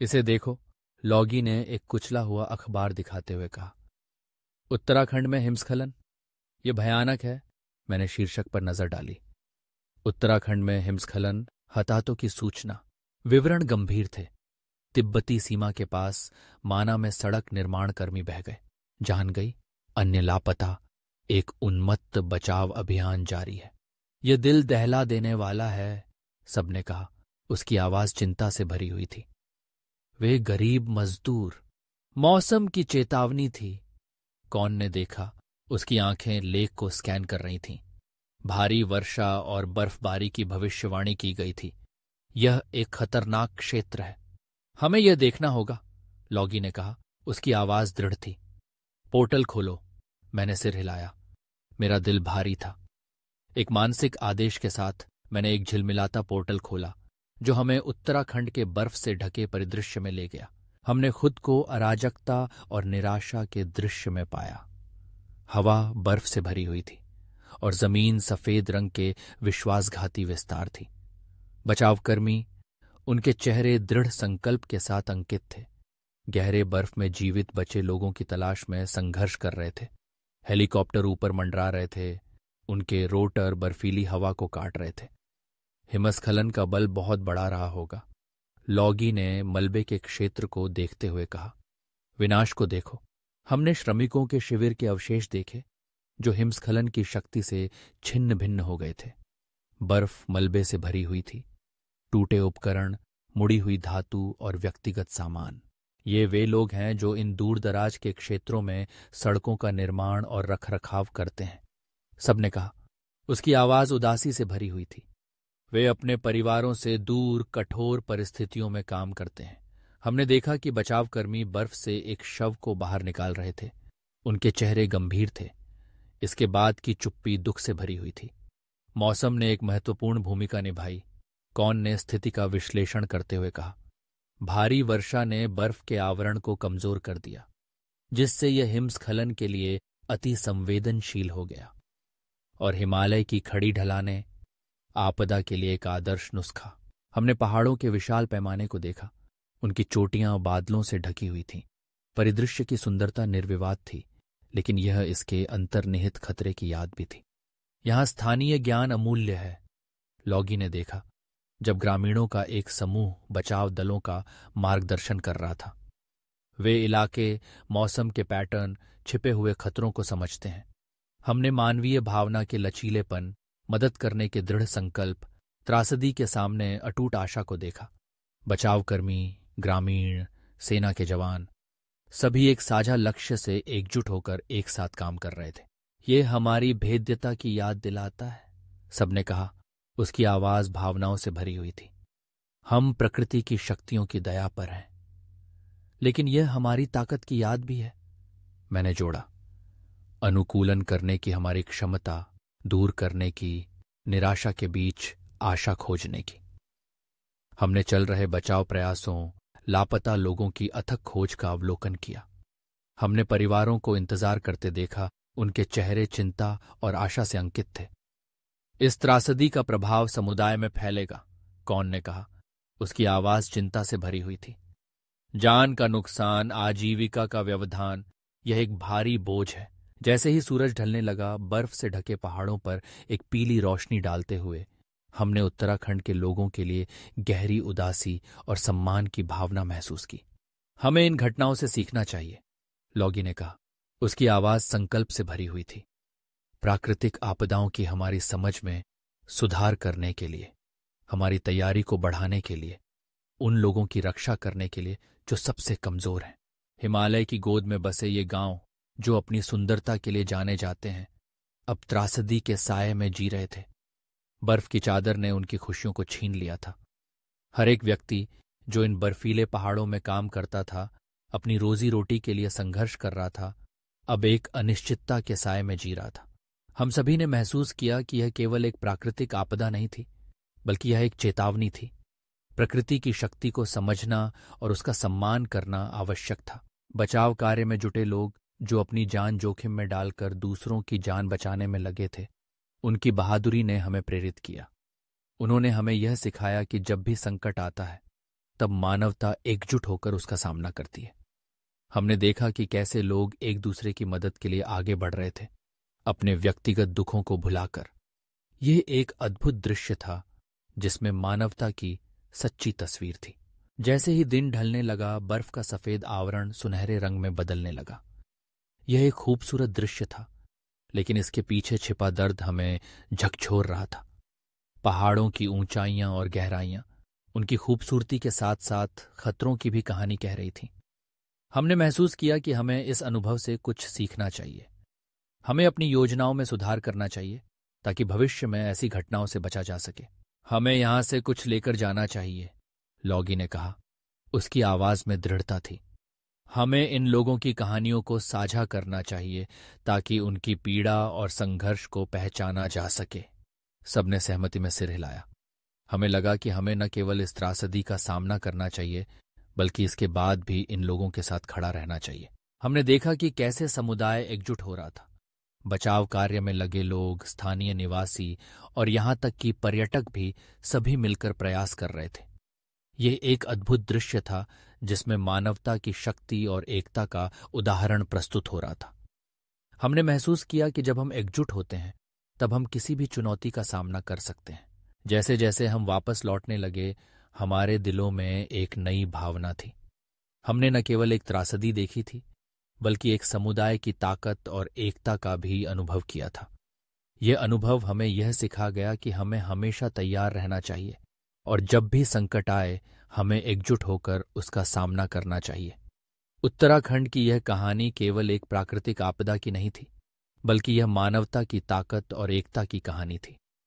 इसे देखो, लॉगी ने एक कुचला हुआ अखबार दिखाते हुए कहा। उत्तराखंड में हिमस्खलन, ये भयानक है। मैंने शीर्षक पर नजर डाली। उत्तराखंड में हिमस्खलन, हताहतों की सूचना। विवरण गंभीर थे। तिब्बती सीमा के पास माना में सड़क निर्माण कर्मी बह गए, जान गई, अन्य लापता। एक उन्मत्त बचाव अभियान जारी है। यह दिल दहला देने वाला है, सबने कहा। उसकी आवाज चिंता से भरी हुई थी। वे गरीब मजदूर। मौसम की चेतावनी थी। कौन ने देखा, उसकी आंखें लेक को स्कैन कर रही थीं। भारी वर्षा और बर्फबारी की भविष्यवाणी की गई थी। यह एक खतरनाक क्षेत्र है, हमें यह देखना होगा, लॉगी ने कहा। उसकी आवाज दृढ़ थी। पोर्टल खोलो। मैंने सिर हिलाया। मेरा दिल भारी था। एक मानसिक आदेश के साथ मैंने एक झिलमिलाता पोर्टल खोला जो हमें उत्तराखंड के बर्फ से ढके परिदृश्य में ले गया। हमने खुद को अराजकता और निराशा के दृश्य में पाया। हवा बर्फ से भरी हुई थी और जमीन सफेद रंग के विश्वासघाती विस्तार थी। बचावकर्मी, उनके चेहरे दृढ़ संकल्प के साथ अंकित थे, गहरे बर्फ में जीवित बचे लोगों की तलाश में संघर्ष कर रहे थे। हेलीकॉप्टर ऊपर मंडरा रहे थे, उनके रोटर बर्फीली हवा को काट रहे थे। हिमस्खलन का बल बहुत बड़ा रहा होगा, लॉगी ने मलबे के क्षेत्र को देखते हुए कहा। विनाश को देखो। हमने श्रमिकों के शिविर के अवशेष देखे जो हिमस्खलन की शक्ति से छिन्न भिन्न हो गए थे। बर्फ मलबे से भरी हुई थी, टूटे उपकरण, मुड़ी हुई धातु और व्यक्तिगत सामान। ये वे लोग हैं जो इन दूरदराज के क्षेत्रों में सड़कों का निर्माण और रखरखाव करते हैं, सबने कहा। उसकी आवाज उदासी से भरी हुई थी। वे अपने परिवारों से दूर कठोर परिस्थितियों में काम करते हैं। हमने देखा कि बचावकर्मी बर्फ से एक शव को बाहर निकाल रहे थे। उनके चेहरे गंभीर थे। इसके बाद की चुप्पी दुख से भरी हुई थी। मौसम ने एक महत्वपूर्ण भूमिका निभाई, कौन ने स्थिति का विश्लेषण करते हुए कहा। भारी वर्षा ने बर्फ के आवरण को कमजोर कर दिया, जिससे यह हिमस्खलन के लिए अति संवेदनशील हो गया। और हिमालय की खड़ी ढलानें, आपदा के लिए एक आदर्श नुस्खा। हमने पहाड़ों के विशाल पैमाने को देखा। उनकी चोटियां बादलों से ढकी हुई थीं। परिदृश्य की सुंदरता निर्विवाद थी, लेकिन यह इसके अंतर्निहित खतरे की याद भी थी। यहां स्थानीय ज्ञान अमूल्य है, लॉगी ने देखा, जब ग्रामीणों का एक समूह बचाव दलों का मार्गदर्शन कर रहा था। वे इलाके, मौसम के पैटर्न, छिपे हुए खतरों को समझते हैं। हमने मानवीय भावना के लचीलेपन, मदद करने के दृढ़ संकल्प, त्रासदी के सामने अटूट आशा को देखा। बचावकर्मी, ग्रामीण, सेना के जवान, सभी एक साझा लक्ष्य से एकजुट होकर एक साथ काम कर रहे थे। ये हमारी भेद्यता की याद दिलाता है, सबने कहा। उसकी आवाज भावनाओं से भरी हुई थी। हम प्रकृति की शक्तियों की दया पर हैं, लेकिन यह हमारी ताकत की याद भी है, मैंने जोड़ा। अनुकूलन करने की हमारी क्षमता, दूर करने की, निराशा के बीच आशा खोजने की। हमने चल रहे बचाव प्रयासों, लापता लोगों की अथक खोज का अवलोकन किया। हमने परिवारों को इंतजार करते देखा, उनके चेहरे चिंता और आशा से अंकित थे। इस त्रासदी का प्रभाव समुदाय में फैलेगा, कौन ने कहा। उसकी आवाज चिंता से भरी हुई थी। जान का नुकसान, आजीविका का व्यवधान, यह एक भारी बोझ है। जैसे ही सूरज ढलने लगा, बर्फ से ढके पहाड़ों पर एक पीली रोशनी डालते हुए हमने उत्तराखंड के लोगों के लिए गहरी उदासी और सम्मान की भावना महसूस की। हमें इन घटनाओं से सीखना चाहिए, लॉगी ने कहा। उसकी आवाज संकल्प से भरी हुई थी। प्राकृतिक आपदाओं की हमारी समझ में सुधार करने के लिए, हमारी तैयारी को बढ़ाने के लिए, उन लोगों की रक्षा करने के लिए जो सबसे कमजोर हैं। हिमालय की गोद में बसे ये गांव, जो अपनी सुंदरता के लिए जाने जाते हैं, अब त्रासदी के साये में जी रहे थे। बर्फ की चादर ने उनकी खुशियों को छीन लिया था। हर एक व्यक्ति जो इन बर्फीले पहाड़ों में काम करता था, अपनी रोजी रोटी के लिए संघर्ष कर रहा था, अब एक अनिश्चितता के साये में जी रहा था। हम सभी ने महसूस किया कि यह केवल एक प्राकृतिक आपदा नहीं थी, बल्कि यह एक चेतावनी थी। प्रकृति की शक्ति को समझना और उसका सम्मान करना आवश्यक था। बचाव कार्य में जुटे लोग जो अपनी जान जोखिम में डालकर दूसरों की जान बचाने में लगे थे, उनकी बहादुरी ने हमें प्रेरित किया। उन्होंने हमें यह सिखाया कि जब भी संकट आता है तब मानवता एकजुट होकर उसका सामना करती है। हमने देखा कि कैसे लोग एक दूसरे की मदद के लिए आगे बढ़ रहे थे, अपने व्यक्तिगत दुखों को भुलाकर। यह एक अद्भुत दृश्य था जिसमें मानवता की सच्ची तस्वीर थी। जैसे ही दिन ढलने लगा, बर्फ का सफेद आवरण सुनहरे रंग में बदलने लगा। यह एक खूबसूरत दृश्य था, लेकिन इसके पीछे छिपा दर्द हमें झकझोर रहा था। पहाड़ों की ऊंचाइयां और गहराइयां उनकी खूबसूरती के साथ साथ खतरों की भी कहानी कह रही थीं। हमने महसूस किया कि हमें इस अनुभव से कुछ सीखना चाहिए। हमें अपनी योजनाओं में सुधार करना चाहिए ताकि भविष्य में ऐसी घटनाओं से बचा जा सके। हमें यहां से कुछ लेकर जाना चाहिए, लॉगी ने कहा। उसकी आवाज में दृढ़ता थी। हमें इन लोगों की कहानियों को साझा करना चाहिए ताकि उनकी पीड़ा और संघर्ष को पहचाना जा सके। सबने सहमति में सिर हिलाया। हमें लगा कि हमें न केवल इस त्रासदी का सामना करना चाहिए, बल्कि इसके बाद भी इन लोगों के साथ खड़ा रहना चाहिए। हमने देखा कि कैसे समुदाय एकजुट हो रहा था। बचाव कार्य में लगे लोग, स्थानीय निवासी और यहां तक कि पर्यटक भी सभी मिलकर प्रयास कर रहे थे। यह एक अद्भुत दृश्य था जिसमें मानवता की शक्ति और एकता का उदाहरण प्रस्तुत हो रहा था। हमने महसूस किया कि जब हम एकजुट होते हैं तब हम किसी भी चुनौती का सामना कर सकते हैं। जैसे जैसे हम वापस लौटने लगे, हमारे दिलों में एक नई भावना थी। हमने न केवल एक त्रासदी देखी थी, बल्कि एक समुदाय की ताकत और एकता का भी अनुभव किया था। यह अनुभव हमें यह सिखा गया कि हमें हमेशा तैयार रहना चाहिए और जब भी संकट आए हमें एकजुट होकर उसका सामना करना चाहिए। उत्तराखंड की यह कहानी केवल एक प्राकृतिक आपदा की नहीं थी, बल्कि यह मानवता की ताकत और एकता की कहानी थी।